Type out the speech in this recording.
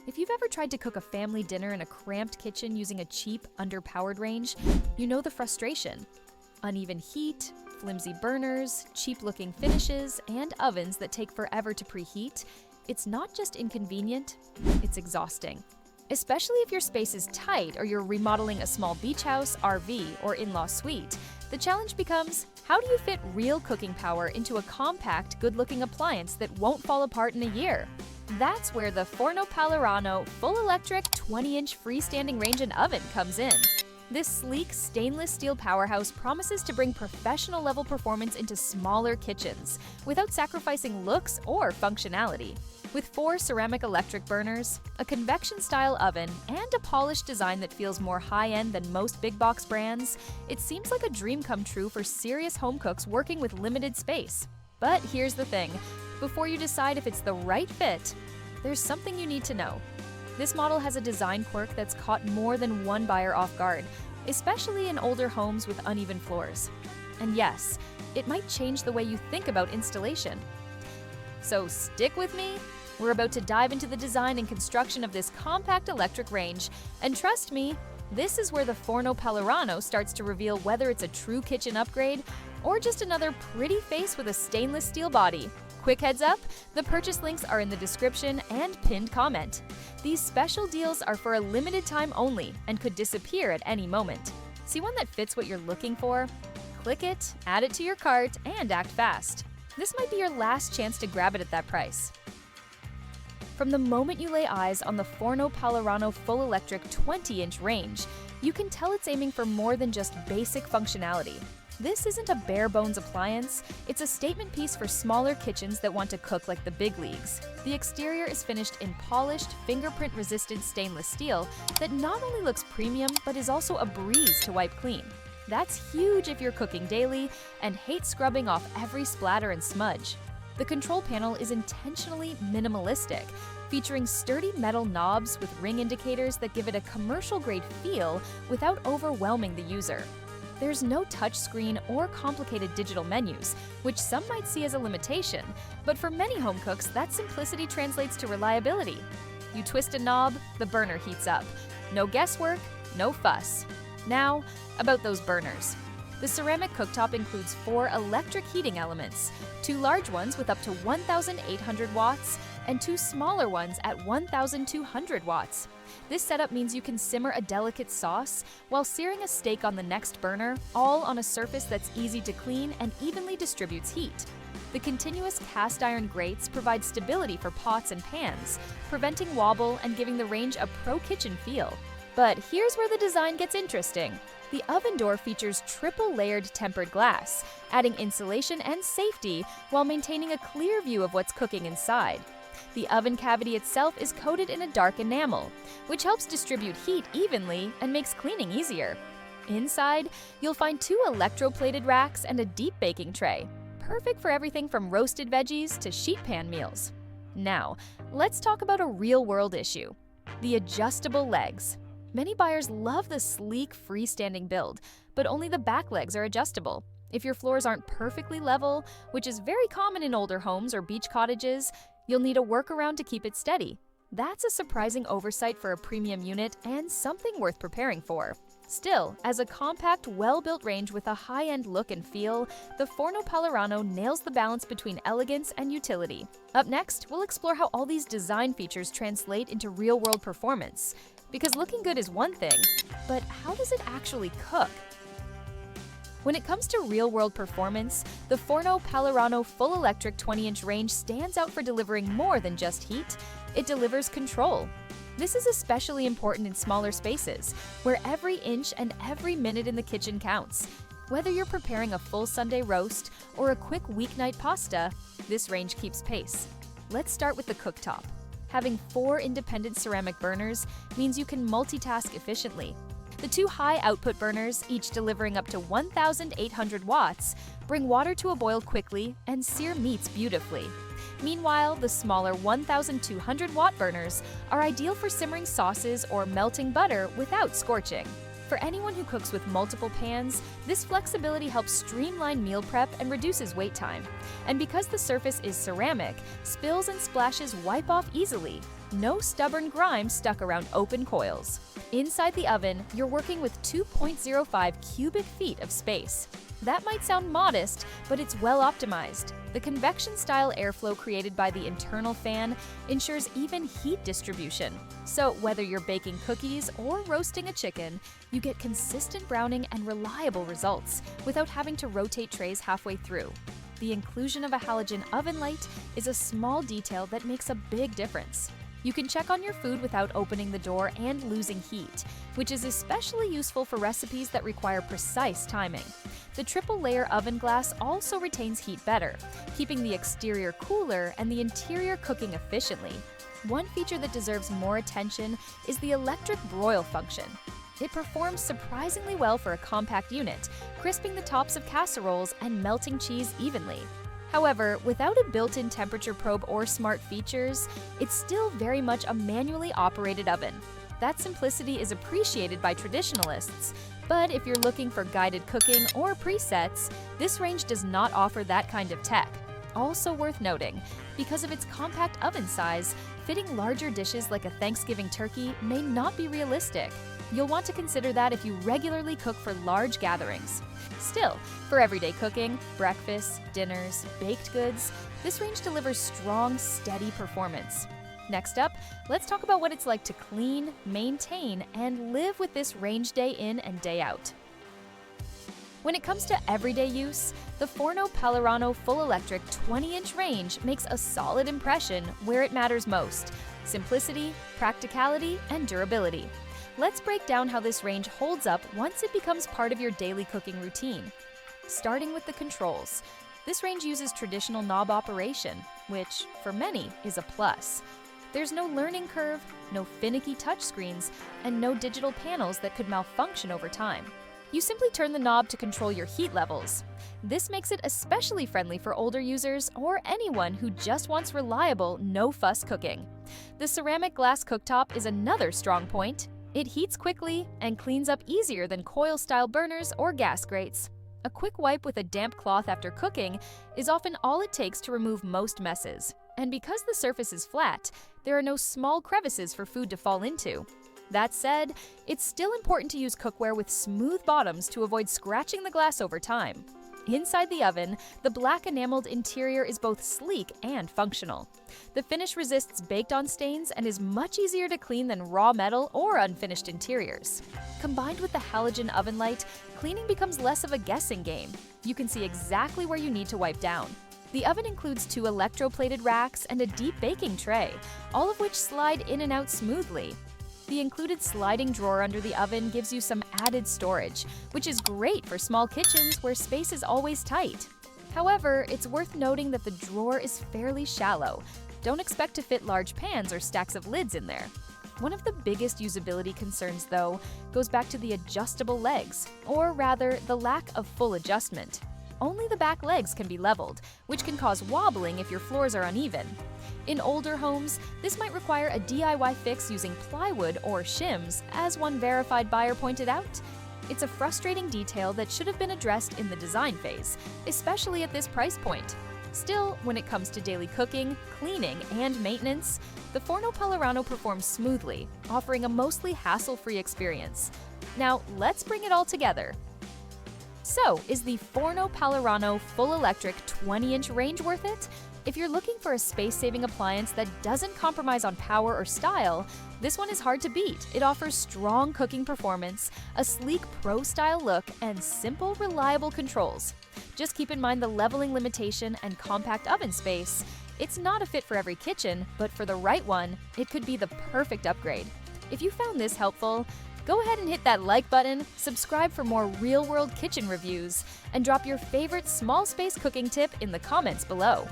If you've ever tried to cook a family dinner in a cramped kitchen using a cheap, underpowered range, you know the frustration. Uneven heat, flimsy burners, cheap-looking finishes, and ovens that take forever to preheat. It's not just inconvenient, it's exhausting. Especially if your space is tight or you're remodeling a small beach house, RV, or in-law suite. The challenge becomes, how do you fit real cooking power into a compact, good-looking appliance that won't fall apart in a year? That's where the Forno Pallerano full-electric 20-inch freestanding range and oven comes in. This sleek stainless steel powerhouse promises to bring professional-level performance into smaller kitchens without sacrificing looks or functionality. With 4 ceramic electric burners, a convection-style oven, and a polished design that feels more high-end than most big-box brands, it seems like a dream come true for serious home cooks working with limited space. But here's the thing. Before you decide if it's the right fit, there's something you need to know. This model has a design quirk that's caught more than one buyer off guard, especially in older homes with uneven floors. And yes, it might change the way you think about installation. So stick with me. We're about to dive into the design and construction of this compact electric range, and trust me, this is where the Forno Pallerano starts to reveal whether it's a true kitchen upgrade or just another pretty face with a stainless steel body. Quick heads up, the purchase links are in the description and pinned comment. These special deals are for a limited time only and could disappear at any moment. See one that fits what you're looking for? Click it, add it to your cart, and act fast. This might be your last chance to grab it at that price. From the moment you lay eyes on the Forno Pallerano full electric 20-inch range, you can tell it's aiming for more than just basic functionality. This isn't a bare-bones appliance, it's a statement piece for smaller kitchens that want to cook like the big leagues. The exterior is finished in polished, fingerprint-resistant stainless steel that not only looks premium, but is also a breeze to wipe clean. That's huge if you're cooking daily and hate scrubbing off every splatter and smudge. The control panel is intentionally minimalistic, featuring sturdy metal knobs with ring indicators that give it a commercial-grade feel without overwhelming the user. There's no touchscreen or complicated digital menus, which some might see as a limitation, but for many home cooks, that simplicity translates to reliability. You twist a knob, the burner heats up. No guesswork, no fuss. Now, about those burners. The ceramic cooktop includes 4 electric heating elements, 2 large ones with up to 1,800 watts and 2 smaller ones at 1,200 watts. This setup means you can simmer a delicate sauce while searing a steak on the next burner, all on a surface that's easy to clean and evenly distributes heat. The continuous cast iron grates provide stability for pots and pans, preventing wobble and giving the range a pro-kitchen feel. But here's where the design gets interesting. The oven door features triple-layered tempered glass, adding insulation and safety while maintaining a clear view of what's cooking inside. The oven cavity itself is coated in a dark enamel, which helps distribute heat evenly and makes cleaning easier. Inside, you'll find 2 electroplated racks and a deep baking tray, perfect for everything from roasted veggies to sheet pan meals. Now, let's talk about a real-world issue: the adjustable legs. Many buyers love the sleek, freestanding build, but only the back legs are adjustable. If your floors aren't perfectly level, which is very common in older homes or beach cottages, you'll need a workaround to keep it steady. That's a surprising oversight for a premium unit and something worth preparing for. Still, as a compact, well-built range with a high-end look and feel, the Forno Pallerano nails the balance between elegance and utility. Up next, we'll explore how all these design features translate into real-world performance. Because looking good is one thing, but how does it actually cook? When it comes to real-world performance, the Forno Pallerano full-electric 20-inch range stands out for delivering more than just heat. It delivers control. This is especially important in smaller spaces, where every inch and every minute in the kitchen counts. Whether you're preparing a full Sunday roast or a quick weeknight pasta, this range keeps pace. Let's start with the cooktop. Having 4 independent ceramic burners means you can multitask efficiently. The 2 high-output burners, each delivering up to 1,800 watts, bring water to a boil quickly and sear meats beautifully. Meanwhile, the smaller 1,200-watt burners are ideal for simmering sauces or melting butter without scorching. For anyone who cooks with multiple pans, this flexibility helps streamline meal prep and reduces wait time. And because the surface is ceramic, spills and splashes wipe off easily. no stubborn grime stuck around open coils. Inside the oven, you're working with 2.05 cubic feet of space. That might sound modest, but it's well optimized. The convection-style airflow created by the internal fan ensures even heat distribution. So whether you're baking cookies or roasting a chicken, you get consistent browning and reliable results without having to rotate trays halfway through. The inclusion of a halogen oven light is a small detail that makes a big difference. You can check on your food without opening the door and losing heat, which is especially useful for recipes that require precise timing. The triple-layer oven glass also retains heat better, keeping the exterior cooler and the interior cooking efficiently. One feature that deserves more attention is the electric broil function. It performs surprisingly well for a compact unit, crisping the tops of casseroles and melting cheese evenly. However, without a built-in temperature probe or smart features, it's still very much a manually operated oven. That simplicity is appreciated by traditionalists, but if you're looking for guided cooking or presets, this range does not offer that kind of tech. Also worth noting, because of its compact oven size, fitting larger dishes like a Thanksgiving turkey may not be realistic. You'll want to consider that if you regularly cook for large gatherings. Still, for everyday cooking, breakfasts, dinners, baked goods, this range delivers strong, steady performance. Next up, let's talk about what it's like to clean, maintain, and live with this range day in and day out. When it comes to everyday use, the Forno Pallerano full electric 20-inch range makes a solid impression where it matters most: simplicity, practicality, and durability. Let's break down how this range holds up once it becomes part of your daily cooking routine. Starting with the controls, this range uses traditional knob operation, which, for many, is a plus. There's no learning curve, no finicky touchscreens, and no digital panels that could malfunction over time. You simply turn the knob to control your heat levels. This makes it especially friendly for older users or anyone who just wants reliable, no-fuss cooking. The ceramic glass cooktop is another strong point. It heats quickly and cleans up easier than coil-style burners or gas grates. A quick wipe with a damp cloth after cooking is often all it takes to remove most messes. And because the surface is flat, there are no small crevices for food to fall into. That said, it's still important to use cookware with smooth bottoms to avoid scratching the glass over time. Inside the oven, the black enameled interior is both sleek and functional. The finish resists baked-on stains and is much easier to clean than raw metal or unfinished interiors. Combined with the halogen oven light, cleaning becomes less of a guessing game. You can see exactly where you need to wipe down. The oven includes 2 electroplated racks and a deep baking tray, all of which slide in and out smoothly. The included sliding drawer under the oven gives you some added storage, which is great for small kitchens where space is always tight. However, it's worth noting that the drawer is fairly shallow. Don't expect to fit large pans or stacks of lids in there. One of the biggest usability concerns, though, goes back to the adjustable legs, or rather, the lack of full adjustment. Only the back legs can be leveled, which can cause wobbling if your floors are uneven. In older homes, this might require a DIY fix using plywood or shims, as one verified buyer pointed out. It's a frustrating detail that should have been addressed in the design phase, especially at this price point. Still, when it comes to daily cooking, cleaning, and maintenance, the Forno Pallerano performs smoothly, offering a mostly hassle-free experience. Now, let's bring it all together. So, is the Forno Pallerano full electric 20-inch range worth it? If you're looking for a space-saving appliance that doesn't compromise on power or style, this one is hard to beat. It offers strong cooking performance, a sleek pro-style look, and simple, reliable controls. Just keep in mind the leveling limitation and compact oven space. It's not a fit for every kitchen, but for the right one, it could be the perfect upgrade. If you found this helpful, go ahead and hit that like button, subscribe for more real-world kitchen reviews, and drop your favorite small space cooking tip in the comments below.